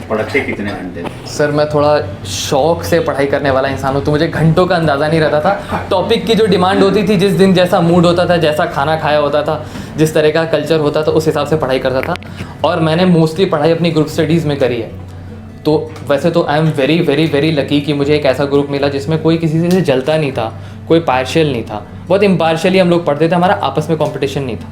पढ़ते कितने घंटे?
सर मैं थोड़ा शौक से पढ़ाई करने वाला इंसान हूँ, तो मुझे घंटों का अंदाज़ा नहीं रहता था। टॉपिक की जो डिमांड होती थी, जिस दिन जैसा मूड होता था, जैसा खाना खाया होता था, जिस तरह का कल्चर होता था, उस हिसाब से पढ़ाई करता था। और मैंने मोस्टली पढ़ाई अपनी ग्रुप स्टडीज़ में करी है। तो वैसे तो I am very very very lucky कि मुझे एक ऐसा ग्रुप मिला जिसमें कोई किसी से जलता नहीं था, कोई पार्शियल नहीं था, बहुत इम्पार्शियली हम लोग पढ़ते थे, हमारा आपस में कंपटीशन नहीं था।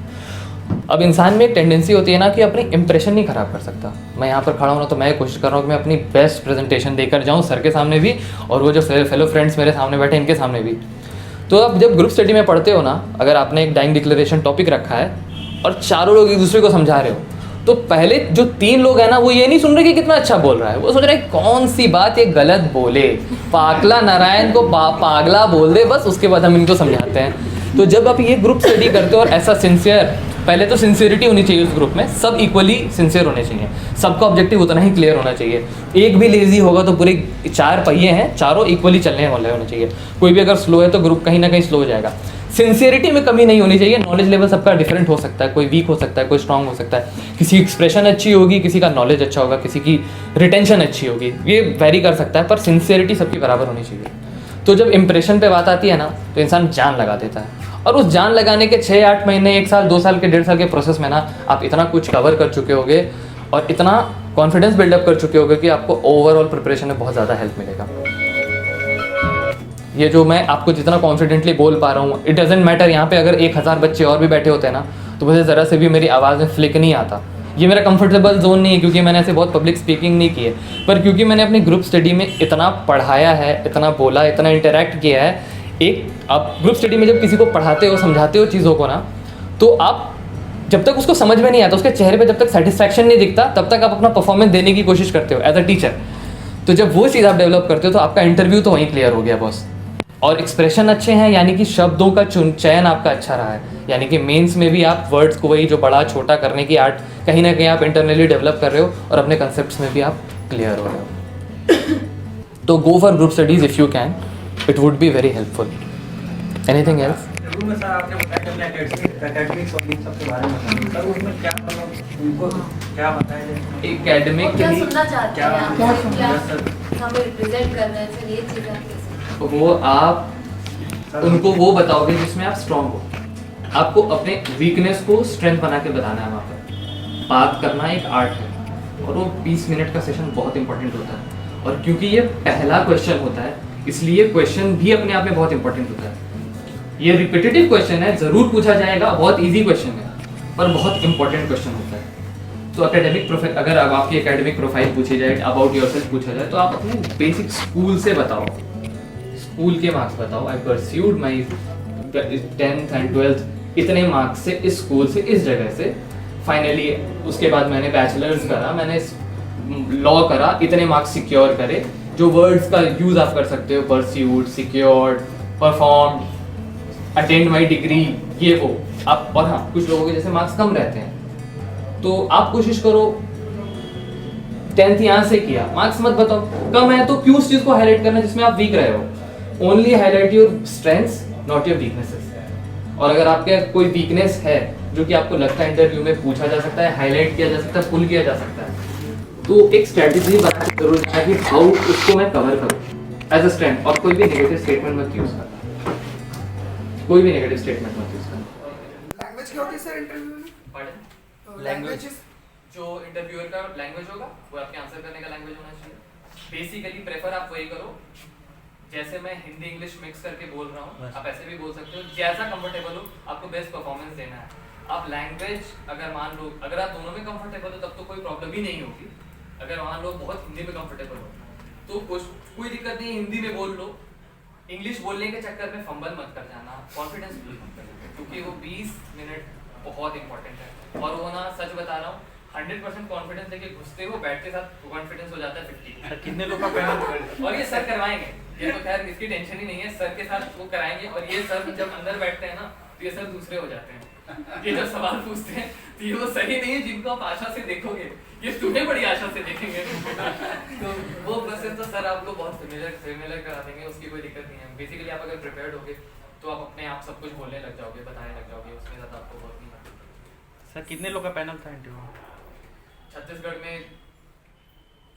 अब इंसान में एक टेंडेंसी होती है ना कि अपनी इंप्रेशन नहीं ख़राब कर सकता। मैं यहाँ पर खड़ा हूँ ना, तो मैं कोशिश कर रहा हूँ कि मैं अपनी बेस्ट प्रेजेंटेशन देकर जाऊँ, सर के सामने भी और वो जो फेलो फ्रेंड्स मेरे सामने बैठे इनके सामने भी। तो अब जब ग्रुप स्टडी में पढ़ते हो ना, अगर आपने एक डाइंग डिक्लेरेशन टॉपिक रखा है और चारों लोग एक दूसरे को समझा रहे हो, तो पहले जो 3 लोग हैं ना, वो ये नहीं सुन रहे कि कितना अच्छा बोल रहा है, वो सोच रहे हैं कौन सी बात ये गलत बोले, पागला नारायण को पागला बोल दे, बस उसके बाद हम इनको समझाते हैं। तो जब आप ये ग्रुप स्टडी करते हो और ऐसा सिंसियर, पहले तो सिंसियरिटी होनी चाहिए उस ग्रुप में, सब इक्वली सिंसियर होने चाहिए, सबका ऑब्जेक्टिव उतना ही क्लियर होना चाहिए। एक भी लेजी होगा तो पूरे 4 पहिए हैं, चारों इक्वली चलने वाले होने चाहिए। कोई भी अगर स्लो है तो ग्रुप कहीं ना कहीं स्लो हो जाएगा। सिंसियरिटी में कमी नहीं होनी चाहिए। नॉलेज लेवल सबका डिफरेंट हो सकता है, कोई वीक हो सकता है, कोई स्ट्रांग हो सकता है, किसी की एक्सप्रेशन अच्छी होगी, किसी का नॉलेज अच्छा होगा, किसी की रिटेंशन अच्छी होगी, ये वेरी कर सकता है, पर सिंसियरिटी सबकी बराबर होनी चाहिए। तो जब इंप्रेशन पे बात आती है ना, तो इंसान जान लगा देता है, और उस जान लगाने के 6-8 महीने, 1 साल, 2 साल के 1.5 साल के प्रोसेस में ना, आप इतना कुछ कवर कर चुके होगे और इतना कॉन्फिडेंस बिल्डअप कर चुके होगे कि आपको ओवरऑल प्रिपरेशन में बहुत ज़्यादा हेल्प मिलेगा। ये जो मैं आपको जितना कॉन्फिडेंटली बोल पा रहा हूँ, इट डजेंट मैटर यहाँ पे अगर 1000 बच्चे और भी बैठे होते हैं ना, तो मुझे ज़रा से भी मेरी आवाज़ में फ्लिक नहीं आता। ये मेरा कंफर्टेबल जोन नहीं है, क्योंकि मैंने ऐसे बहुत पब्लिक स्पीकिंग नहीं की है, पर क्योंकि मैंने अपनी ग्रुप स्टडी में इतना पढ़ाया है, इतना बोला, इतना इंटरेक्ट किया है। एक आप ग्रुप स्टडी में जब किसी को पढ़ाते हो, समझाते हो चीज़ों को ना, तो आप जब तक उसको समझ में नहीं आता, उसके चेहरे पे जब तक सेटिस्फैक्शन नहीं दिखता, तब तक आप अपना परफॉर्मेंस देने की कोशिश करते हो एज अ टीचर। तो जब वो चीज़ आप डेवलप करते हो, तो आपका इंटरव्यू तो वहीं क्लियर हो गया बॉस। और एक्सप्रेशन अच्छे हैं, यानी कि शब्दों का चयन आपका अच्छा रहा है, यानी कि मेंस में भी आप वर्ड्स को वही जो बड़ा छोटा करने की आर्ट कहीं ना कहीं आप इंटरनली डेवलप कर रहे हो, और अपने कंसेप्ट्स में भी आप क्लियर हो रहे हो। तो go for group studies if you can, it would be very helpful. Anything else?
Interview में सर आपने बताया कि अपने एकेडमिक्स और इन सब के बारे में बताया, सर उसमें क्या मतलब उनको क्या बताया जाए?
एकेडमिक
क्या सुनना चाहते हैं आप? क्या
सर
हमें रिप्रेजेंट कर रहे हैं सर, ये चीज़ आप कैसे?
वो आप उनको वो बताओगे जिसमें आप स्ट्रांग हो। आपको अपने वीकनेस को स्ट्रेंथ बना के बताना है। वहाँ पर बात करना एक आर्ट है, और वो 20 मिनट का सेशन बहुत इंपॉर्टेंट होता है। और क्योंकि ये पहला क्वेश्चन होता है, इसलिए क्वेश्चन भी अपने आप में बहुत इंपॉर्टेंट होता है। ये रिपीटेटिव क्वेश्चन है, ज़रूर पूछा जाएगा, बहुत ईजी क्वेश्चन है, पर बहुत इंपॉर्टेंट क्वेश्चन होता है। तो एकेडमिक प्रोफाइल, अगर अब आपकी एकेडमिक प्रोफाइल पूछी जाए, अबाउट योरसेल्फ पूछा जाए, तो आप अपने बेसिक स्कूल से बताओ, स्कूल के मार्क्स बताओ। आई pursued my 10th and 12th इतने मार्क्स से, इस स्कूल से, इस जगह से। फाइनली उसके बाद मैंने बैचलर्स करा, मैंने लॉ करा, इतने मार्क्स सिक्योर करे। जो वर्ड्स का यूज आप कर सकते हो, pursued, secured, performed, attend my degree, ये वो आप। और हाँ, कुछ लोगों के जैसे मार्क्स कम रहते हैं, तो आप कोशिश करो 10th यहाँ से किया, मार्क्स मत बताओ कम है, तो क्यों उस चीज को हाईलाइट करना जिसमें आप वीक रहे हो। Only highlight your strengths, not your weaknesses. और अगर आपके कोई वीकनेस है जो कि आपको लगता है इंटरव्यू में पूछा जा सकता है, हाईलाइट किया जा सकता है, पुल किया जा सकता है, तो एक स्ट्रेटजी बना के जरूर है कि हाउ उसको मैं कवर करूँ एज अ स्ट्रेंथ। और कोई भी नेगेटिव स्टेटमेंट मत यूज करना, कोई भी नेगेटिव स्टेटमेंट मत यूज करना।
लैंग्वेज क्या होती है सर इंटरव्यू में?
पढ़ें
लैंग्वेज
जो इंटरव्यूअर का लैंग्वेज होगा वो आपके आंसर करने का लैंग्वेज होना चाहिए। बेसिकली प्रेफर आप वही करो, जैसे मैं हिंदी इंग्लिश मिक्स करके बोल रहा हूँ, आप ऐसे भी बोल सकते हो, जैसा कंफर्टेबल हो। आपको बेस्ट परफॉर्मेंस देना है। आप लैंग्वेज अगर मान लो, अगर आप दोनों में कंफर्टेबल हो तब तो कोई प्रॉब्लम ही नहीं होगी। अगर मान लो बहुत हिंदी में कंफर्टेबल हो तो कोई दिक्कत नहीं, हिंदी में बोल लो। इंग्लिश बोलने के चक्कर में फंबल मत कर जाना, कॉन्फिडेंस बिल्ड मत कर जाना, क्योंकि वो 20 मिनट बहुत इंपॉर्टेंट है। और वो ना, सच बता रहा हूँ, 100% कॉन्फिडेंस लेके घुसते हो, बैठ के साथ कॉन्फिडेंस हो जाता है 50।
कितने लोग का पेमेंट?
और ये सर करवाएंगे, ये तो खैर इसकी टेंशन ही नहीं है, सर के साथ वो कराएंगे। और ये सर जब अंदर बैठते हैं ना, तो ये सर दूसरे हो जाते हैं। ये जब सवाल पूछते हैं तो ये वो सही नहीं है जिनको आप आशा से देखोगे, ये तुम्हें बड़ी आशा से देखेंगे। तो वो प्रोसेस तो सर आपको बहुत फेमिलियर करा देंगे, उसकी कोई दिक्कत नहीं है। बेसिकली आप अगर प्रिपेयर्ड होगे तो आप अपने आप सब कुछ बोलने लग जाओगे, बताने लग जाओगे, उसमें ज़्यादा आपको बहुत नहीं
सर कितने लोग का पैनल था इंटरव्यू में?
छत्तीसगढ़ में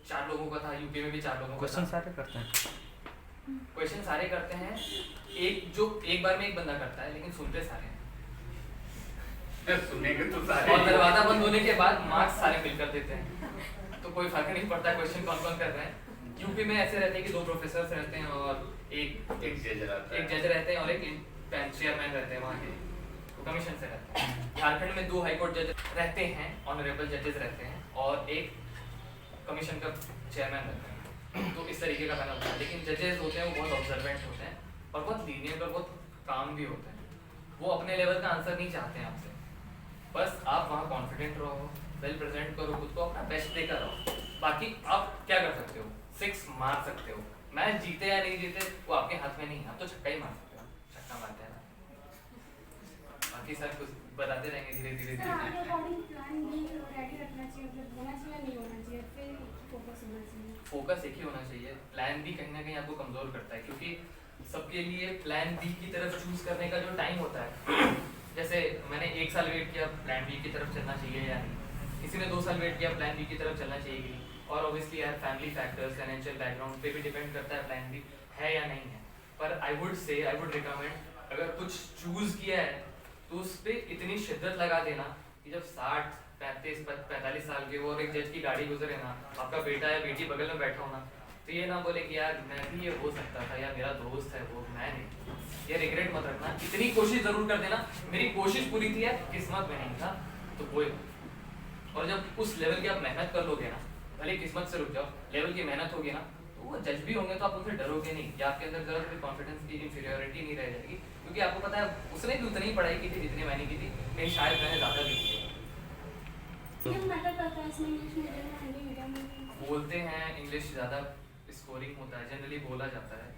4 लोगों का था, यूपी में भी 4 लोगों का
क्वेश्चन
था।
सारे करते हैं?
क्वेश्चन सारे करते हैं, एक बार में एक बंदा करता है, लेकिन सुनते सारे हैं।
सुनेंगे तो
और
सारे।
दरवाजा बंद होने के बाद मार्क्स सारे मिलकर देते हैं, तो कोई फर्क नहीं पड़ता क्वेश्चन कौन कौन कर रहे हैं। यूपी में ऐसे रहते हैं कि 2 प्रोफेसर रहते हैं और एक
जज रहता है।
जज रहते हैं और एक चेयरमैन रहते हैं वहाँ के, तो कमीशन से रहते हैं। झारखंड में 2 हाईकोर्ट जज रहते हैं, ऑनरेबल जजेस रहते हैं, और एक कमीशन का चेयरमैन रहता है। तो इस तरीके का पैनल होता है। लेकिन जजेस होते हैं वो बहुत ऑब्जर्वेंट होते हैं और बहुत लीनियंट और बहुत काम भी होते हैं। वो अपने लेवल का आंसर नहीं चाहते हैं आपसे, बस आप वहाँ कॉन्फिडेंट रहो, वेल प्रेजेंट करो, खुद को अपना बेस्ट देकर रहो। बाकी आप क्या कर सकते हो, 6 मार सकते हो। मैच जीते या नहीं जीते वो आपके हाथ में नहीं है, आप तो छक्का ही मार सकते हो, छक्का मारते हैं ना। बाकी सर कुछ बताते रहेंगे धीरे धीरे
सर,
धीरे।
आपके अकॉर्डिंग प्लान बी रेडी रखना चाहिए, मतलब होना चाहिए या नहीं होना चाहिए, फिर फोकस होना चाहिए?
फोकस एक ही होना चाहिए। प्लान बी कहीं ना कहीं आपको कमजोर करता है, क्योंकि सबके लिए प्लान बी की तरफ चूज करने का जो टाइम होता है, जैसे मैंने 1 साल वेट किया प्लान बी की तरफ चलना चाहिए या नहीं, किसी ने 2 साल वेट किया प्लान बी की तरफ चलना चाहिए कि नहीं। और ऑब्वियसली यार फैमिली फैक्टर्स, फाइनेंशियल बैकग्राउंड पे भी डिपेंड करता है प्लान बी है या नहीं है। पर आई वुड रिकमेंड, अगर कुछ चूज किया है तो उस पर इतनी शिद्दत लगा देना कि जब 60, 35, 45 साल के वो और एक जज की गाड़ी गुजरे ना, आपका बेटा या बेटी बगल में बैठा हो ना, तो ये ना बोले कि यार मैं भी ये हो सकता था, या मेरा दोस्त है वो, मैं नहीं। ये रिग्रेट मत रखना, इतनी कोशिश जरूर कर देना, मेरी कोशिश पूरी थी यार, किस्मत में नहीं था तो कोई। और जब उस लेवल की आप मेहनत कर लोगे ना, भले किस्मत से रुक जाओ, लेवल की मेहनत होगी ना, तो वो जज भी होंगे तो आप उनसे डरोगे नहीं, या आपके अंदर जरा भी कॉन्फिडेंस की इंफीरियरिटी नहीं रह जाएगी, क्योंकि आपको पता है उसने भी उतनी ही पढ़ाई की थी जितनी मैंने की थी, कहीं शायद मैंने ज़्यादा की थी।
ये मैटर करता है इसमें, इंग्लिश मीडियम में हिंदी मीडियम में?
बोलते हैं इंग्लिश ज़्यादा स्कोरिंग होता है, जनरली बोला जाता है,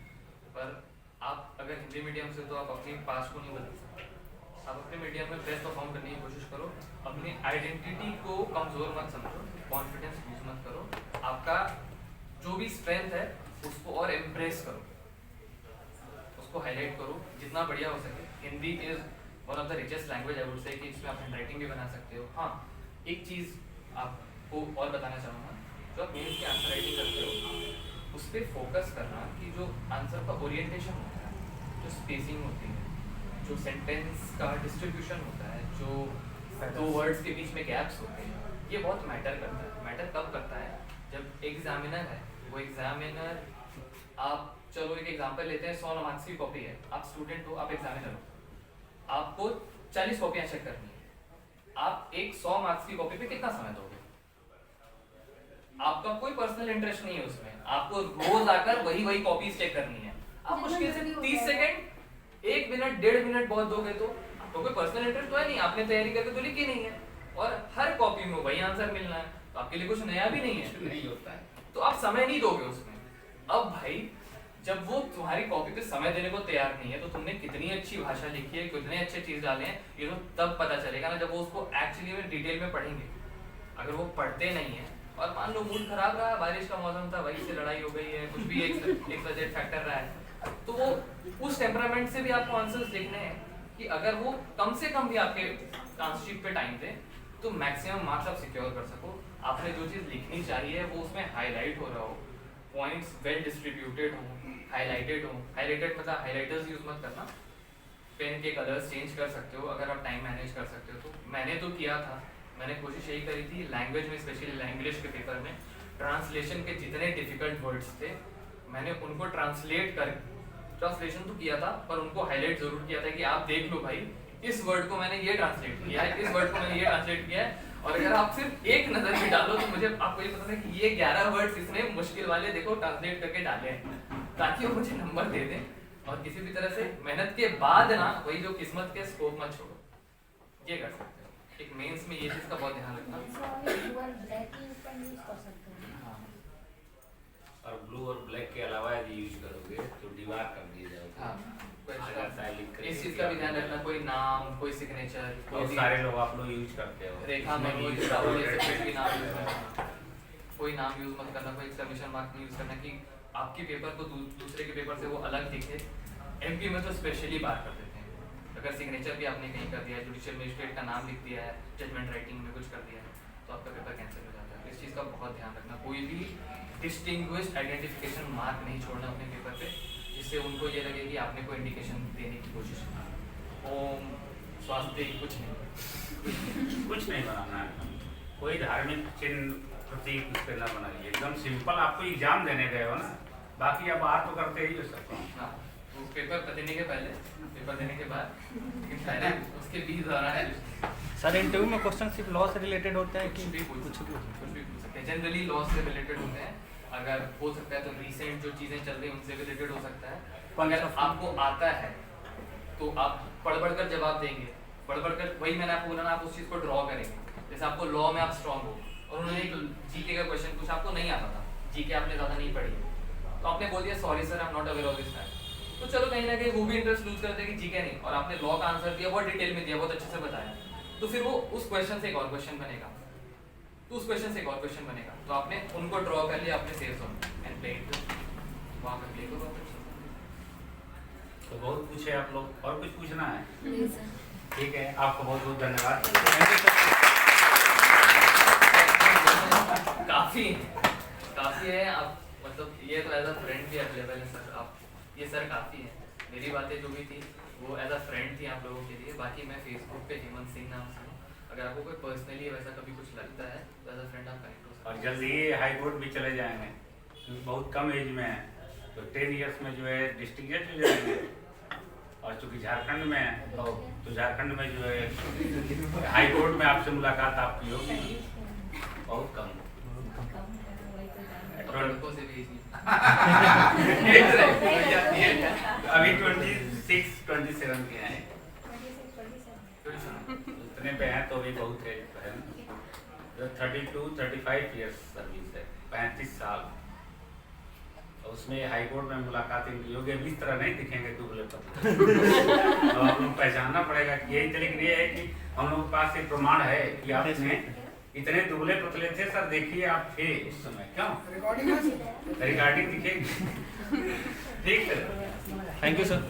पर आप अगर हिंदी मीडियम से तो आप अपनी पास को नहीं बदल सकते। आप अपने मीडियम में बेस्ट परफॉर्म करने की कोशिश करो, अपनी आइडेंटिटी को कमज़ोर मत समझो, कॉन्फिडेंस लूज मत करो, आपका जो भी स्ट्रेंथ है उसको और एम्प्रेस करो, उसको हाईलाइट करो जितना बढ़िया हो सके। Hindi is one of the richest language I would say, कि इसमें आप हैंडराइटिंग भी बना सकते हो। हाँ, एक चीज़ आपको और बताना चाहूँगा, जो आप मेंस की आंसर राइटिंग करते हो उस पर फोकस करना कि जो आंसर का ओरिएंटेशन होता है, जो स्पेसिंग होती है, जो सेंटेंस का डिस्ट्रीब्यूशन होता है, जो 2 वर्ड्स के बीच में गैप्स होते हैं, ये बहुत मैटर करता है। मैटर कब करता है, जब एग्जामिनर है, वो एग्जामिनर, आप चलो एक एग्जांपल लेते हैं, 100 मार्क्स की कॉपी है, आप स्टूडेंट हो, आप एग्जामिनर हो, आपको 40 कॉपियाँ चेक करनी है, आप एक 100 मार्क्स की कॉपी पे कितना समय दोगे? आपका कोई पर्सनल इंटरेस्ट नहीं है उसमें, आपको रोज आकर वही कॉपीज चेक करनी है, आप मुश्किल से 30 सेकंड, 1 मिनट, 1.5 मिनट बहुत दोगे तो आपको कोई पर्सनल इंटरेस्ट तो है नहीं, आपने तैयारी करके तो लिखी नहीं है, और हर कॉपी में वही आंसर मिलना है, तो आपके लिए कुछ नया भी नहीं है,
नहीं होता है।
तो आप समय नहीं दोगे उसमें। अब भाई जब वो तुम्हारी कॉपी पे समय देने को तैयार नहीं है, तो तुमने कितनी अच्छी भाषा लिखी है, कितने अच्छे चीज डाले हैं, ये तो तब पता चलेगा ना जब वो उसको एक्चुअली में डिटेल में पढ़ेंगे। अगर वो पढ़ते नहीं है और मान लो मूड खराब रहा, बारिश का मौसम था, वही से लड़ाई हो गई है, कुछ भी एक सब्जेक्ट फैक्टर रहा है, तो वो उस टेम्परामेंट से भी आपको आंसर्स देखने हैं कि अगर वो कम से कम भी आपके आंसर शीट पे टाइम दे तो मैक्सिमम मार्क्स आप सिक्योर कर सको। आपने जो चीज़ लिखनी चाहिए वो उसमें हाईलाइट हो रहा हो, पॉइंट्स वेल डिस्ट्रीब्यूटेड हो, हाईलाइटेड हो। हाईलाइटेड मतलब हाईलाइटर्स यूज मत करना, पेन के कलर्स चेंज कर सकते हो अगर आप टाइम मैनेज कर सकते हो तो। मैंने तो किया था, मैंने कोशिश यही करी थी लैंग्वेज में, स्पेशली लैंग्वेज के पेपर में ट्रांसलेशन के जितने डिफिकल्ट वर्ड्स थे मैंने उनको ट्रांसलेशन तो किया था, पर उनको हाईलाइट जरूर किया था कि आप देख लो भाई इस वर्ड को मैंने ये ट्रांसलेट किया है, इस वर्ड को मैंने ये ट्रांसलेट किया है, और अगर आप सिर्फ एक नजर भी डालो तो मुझे आपको ये पता है कि ये 11 वर्ड्स इसने मुश्किल वाले देखो ट्रांसलेट करके डाले हैं, ताकि वो मुझे नंबर दे दें। और किसी भी तरह से मेहनत के बाद ना वही जो किस्मत के स्कोप मत छोड़ो, ये कर सकते हो। एक मेंस में ये चीज का बहुत ध्यान रखना।
ब्लैक ही ऊपर यूज कर सकते हैं।
हाँ,
और ब्लू और ब्लैक के अलावा यदि यूज करोगे तो दीवार कर दिए जाओगे।
हाँ,
इस
इस चीज का भी ध्यान रखना, कोई नाम, कोई सिग्नेचर,
बहुत सारे लोग आप लोग यूज करते हो
रेखा
उसमें भी
मनोज
use
राहुल
करोगे।
ऐसे कोई भी नाम यूज मत करना, कोई नाम यूज मत करना, कोई एक्सक्लेमेशन मार्क नहीं यूज करना कि आपके पेपर को दूसरे के पेपर से वो अलग दिखे। एमपी में तो स्पेशली बात कर देते हैं, अगर सिग्नेचर भी आपने कहीं कर दिया है, जुडिशियल मजिस्ट्रेट का नाम लिख दिया है, जजमेंट राइटिंग में कुछ कर दिया है, तो आपका पेपर कैंसिल हो जाता है। इस चीज़ का बहुत ध्यान रखना, कोई भी डिस्टिंग्विश्ड आइडेंटिफिकेशन मार्क नहीं छोड़ना अपने पेपर पे, जिससे उनको ये लगे कि आपने कोई इंडिकेशन देने की कोशिश की। ओम स्वास्थ्य कुछ नहीं,
कुछ नहीं बनाना है, कोई धार्मिक चिन्ह प्रतीक उस पर ना बनाइए, एकदम सिंपल। आपको एग्जाम देने गए हो ना, बाकी अब बाहर तो करते ही हो सब।
हाँ, तो पेपर देने के पहले, पेपर देने के बाद, लेकिन पहले उसके बीच दौरान
सर इंटरव्यू में क्वेश्चन सिर्फ लॉ से रिलेटेड होते हैं
कुछ भी पूछ सकते हैं, जनरली लॉ से रिलेटेड होते हैं। अगर हो सकता है तो रिसेंट जो चीज़ें चल रही हैं उनसे भी रिलेटेड हो सकता है। अगर आपको आता है तो आप पढ़ पढ़ कर जवाब देंगे, पढ़ पढ़ कर, वही मैंने आपको बोला ना, आप उस चीज़ को ड्रॉ करेंगे। जैसे आपको लॉ में आप स्ट्रॉन्ग हो और उन्होंने एक जीके का क्वेश्चन पूछा, आपको नहीं आता था, जीके आपने ज़्यादा नहीं पढ़ी, तो आपने बोल दिया sorry sir I am not aware of this fact, तो चलो कहीं ना कहीं वो भी इंटरेस्ट लूज करते हैं कि जीके नहीं, और आपने लॉ का आंसर दिया, बहुत डिटेल में दिया, बहुत अच्छे से बताया, तो फिर वो उस क्वेश्चन से एक और क्वेश्चन बनेगा, तो उस क्वेश्चन से एक और क्वेश्चन बनेगा, तो आपने उनको ड्रॉ कर लिया, आपने save zone and play it, वहाँ पे प्ले करो।
तो बहुत पूछे आप लोग, और कुछ पूछना है?
नहीं सर।
ठीक है, आपको बहुत बहुत धन्यवाद।
काफ़ी है, आप मतलब ये तो एज अ फ्रेंड भी अवेलेबल है सर, आप ये सर काफ़ी है, मेरी बातें जो भी थी वो एज अ फ्रेंड थी आप लोगों के लिए, बाकी मैं फेसबुक पे हेमंत सिंह नाम से हूँ, अगर आपको कोई पर्सनली वैसा कभी कुछ लगता है तो एज अ फ्रेंड आप कनेक्ट हो सकते
और जल्दी ही हाई कोर्ट भी चले जाएंगे, क्योंकि बहुत कम एज में है, तो 10 इयर्स में जो है डिस्ट्रिक्ट जज हो जाएंगे, और चूँकि झारखंड में है तो झारखंड में जो है हाई कोर्ट में आपसे मुलाकात आपकी होगी बहुत कम।
हैं, लड़कों से भी
अभी 26-27 के हैं,
26, 27
इतने पे हैं तो भी बहुत है ना। 32-35 ईयर्स सर्विस है, 35 साल, और उसमें हाई कोर्ट में मुलाकात इनकी होगी। अभी इस तरह नहीं दिखेंगे दुबले पतले, और हम लोग पहचानना पड़ेगा कि यही, लेकिन ये है कि हम लोगों के पास एक प्रमाण है कि आपने इतने दुबले पतले थे सर, देखिए आप थे उस समय, क्यों रिकॉर्डिंग दिखेगी। ठीक है,
थैंक यू सर।